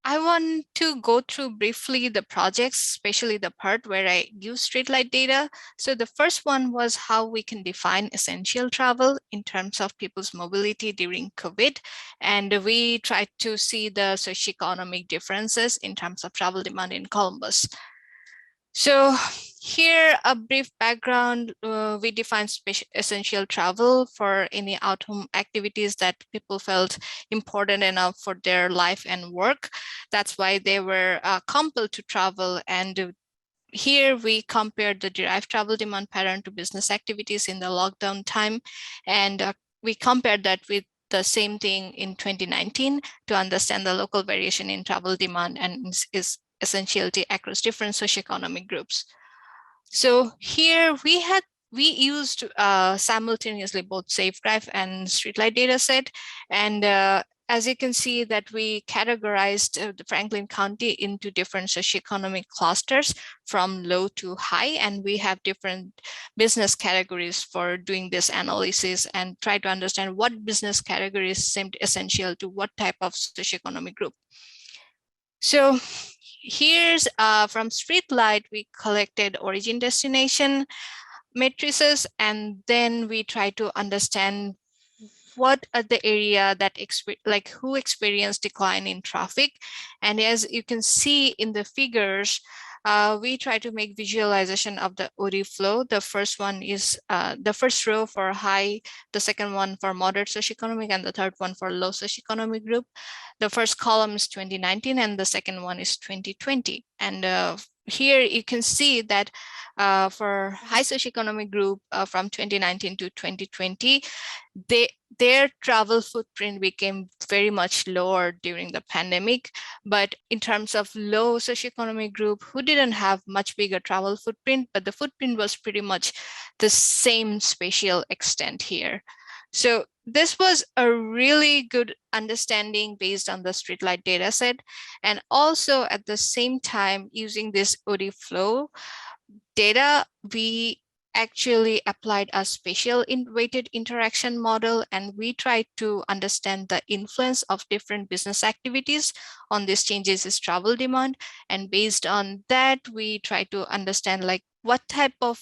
I want to go through briefly the projects, especially the part where I use StreetLight data. So the first one was how we can define essential travel in terms of people's mobility during COVID. And we tried to see the socioeconomic differences in terms of travel demand in Columbus. So here, a brief background, we define essential travel for any out-home activities that people felt important enough for their life and work. That's why they were compelled to travel. And here we compared the derived travel demand pattern to business activities in the lockdown time. And we compared that with the same thing in 2019 to understand the local variation in travel demand and is essentiality across different socioeconomic groups. So here we used simultaneously both Safegraph and StreetLight data set. And as you can see that we categorized the Franklin County into different socioeconomic clusters from low to high. And we have different business categories for doing this analysis and try to understand what business categories seemed essential to what type of socioeconomic group. So here's from StreetLight, we collected origin destination matrices, and then we try to understand what are the area that who experienced decline in traffic. And as you can see in the figures, we try to make visualization of the OD flow. The first one is the first row for high, the second one for moderate socioeconomic, and the third one for low socioeconomic group. The first column is 2019 and the second one is 2020. And here you can see that for high socioeconomic group from 2019 to 2020, their travel footprint became very much lower during the pandemic. But in terms of low socioeconomic group who didn't have much bigger travel footprint, but the footprint was pretty much the same spatial extent here. So this was a really good understanding based on the StreetLight data set. And also at the same time, using this OD flow data, we actually applied a spatial weighted interaction model, and we tried to understand the influence of different business activities on these changes in travel demand. And based on that, we try to understand like what type of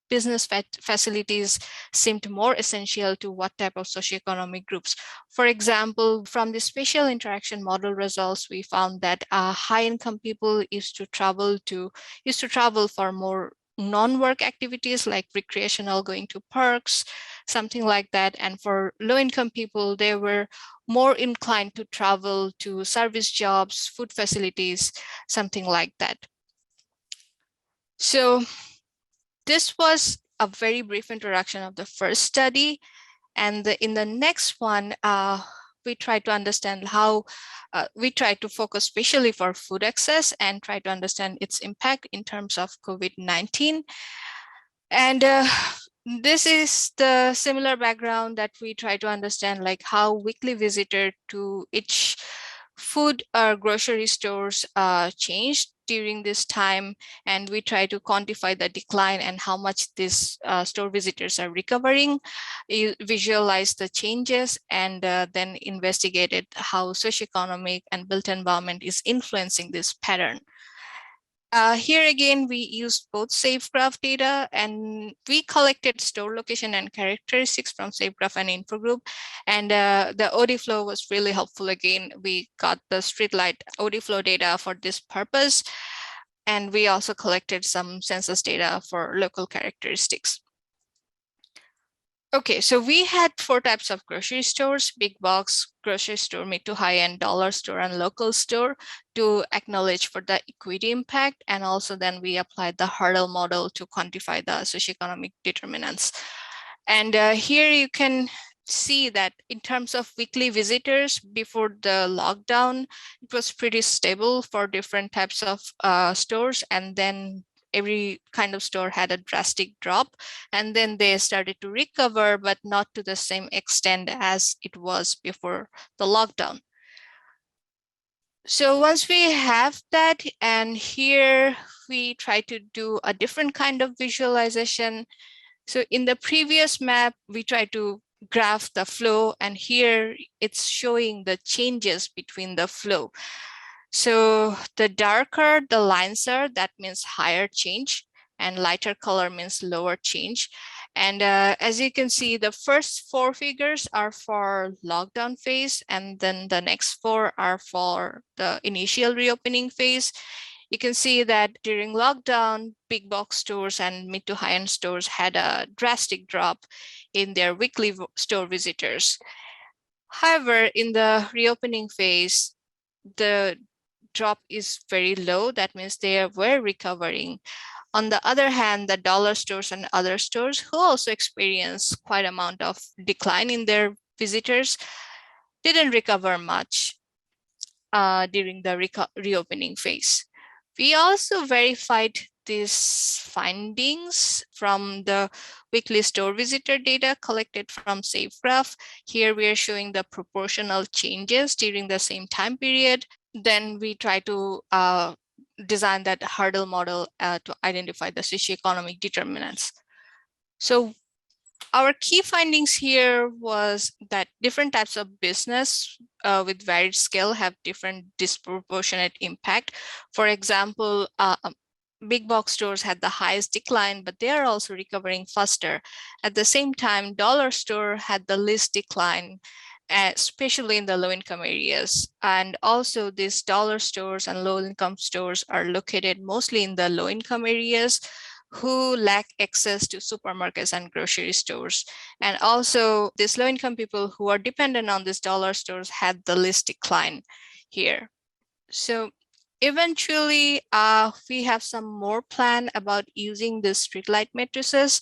business facilities seemed more essential to what type of socioeconomic groups. For example, from the spatial interaction model results, we found that high-income people used to travel for more non-work activities like recreational, going to parks, something like that. And for low-income people, they were more inclined to travel to service jobs, food facilities, something like that. So this was a very brief introduction of the first study. And in the next one, we try to understand how we try to focus especially for food access and try to understand its impact in terms of COVID-19. And this is the similar background that we try to understand, like how weekly visitor to each food or grocery stores changed during this time. And we try to quantify the decline and how much these store visitors are recovering, visualize the changes, and then investigated how socioeconomic and built environment is influencing this pattern. Here again, we used both Safegraph data, and we collected store location and characteristics from Safegraph and Infogroup. And the OD flow was really helpful. Again, we got the StreetLight OD flow data for this purpose. And we also collected some census data for local characteristics. Okay, so we had 4 types of grocery stores: big box grocery store, mid to high end, dollar store, and local store, to acknowledge for the equity impact. And also then we applied the hurdle model to quantify the socioeconomic determinants. And here you can see that in terms of weekly visitors before the lockdown, it was pretty stable for different types of stores. And then every kind of store had a drastic drop, and then they started to recover, but not to the same extent as it was before the lockdown. So once we have that, and here we try to do a different kind of visualization. So in the previous map, we try to graph the flow, and here it's showing the changes between the flow. So the darker the lines are, that means higher change, and lighter color means lower change. And as you can see, the first 4 figures are for lockdown phase, and then the next 4 are for the initial reopening phase. You can see that during lockdown, big box stores and mid to high-end stores had a drastic drop in their weekly store visitors. However, in the reopening phase, the drop is very low. That means they were recovering. On the other hand, the dollar stores and other stores who also experienced quite amount of decline in their visitors didn't recover much during the reopening phase. We also verified these findings from the weekly store visitor data collected from Safegraph. Here we are showing the proportional changes during the same time period. Then we try to design that hurdle model to identify the socioeconomic determinants. So our key findings here was that different types of business with varied scale have different disproportionate impact. For example, big box stores had the highest decline, but they are also recovering faster. At the same time, dollar store had the least decline, especially in the low-income areas. And also these dollar stores and low-income stores are located mostly in the low-income areas who lack access to supermarkets and grocery stores. And also these low-income people who are dependent on these dollar stores had the least decline here. So eventually, we have some more plan about using the StreetLight matrices.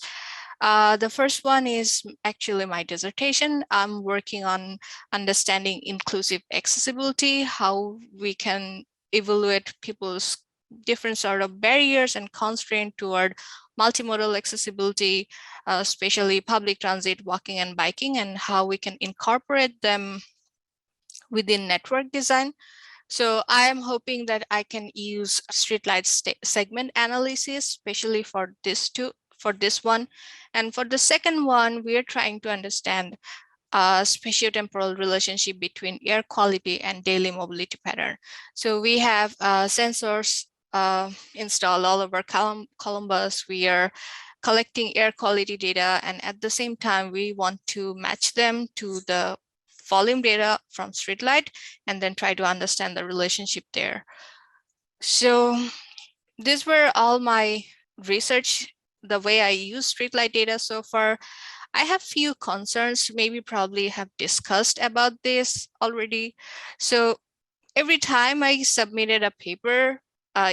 The first one is actually my dissertation. I'm working on understanding inclusive accessibility, how we can evaluate people's different sort of barriers and constraints toward multimodal accessibility, especially public transit, walking and biking, and how we can incorporate them within network design. So I am hoping that I can use StreetLight segment analysis, especially for this one. And for the second one, we are trying to understand spatiotemporal relationship between air quality and daily mobility pattern. So we have sensors installed all over Columbus. We are collecting air quality data, and at the same time, we want to match them to the volume data from StreetLight and then try to understand the relationship there. So these were all my research, the way I use StreetLight data so far. I have few concerns, maybe probably have discussed about this already. So every time I submitted a paper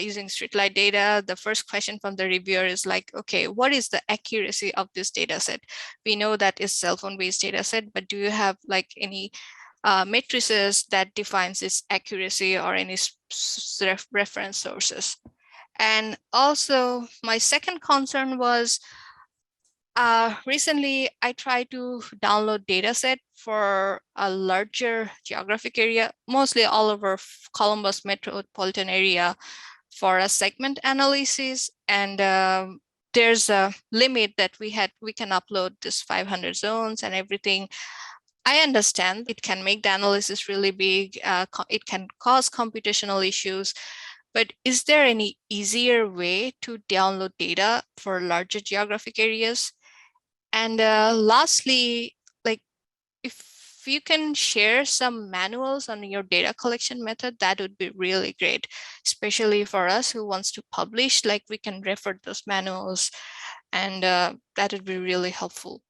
using StreetLight data, the first question from the reviewer is like, okay, what is the accuracy of this data set? We know that is cell phone based data set, but do you have like any matrices that defines its accuracy or any reference sources? And also my second concern was recently, I tried to download dataset for a larger geographic area, mostly all over Columbus metropolitan area, for a segment analysis. And there's a limit that we can upload this 500 zones and everything. I understand it can make the analysis really big. It can cause computational issues. But is there any easier way to download data for larger geographic areas? And lastly, like if you can share some manuals on your data collection method, that would be really great, especially for us who wants to publish, like we can refer those manuals, and that would be really helpful.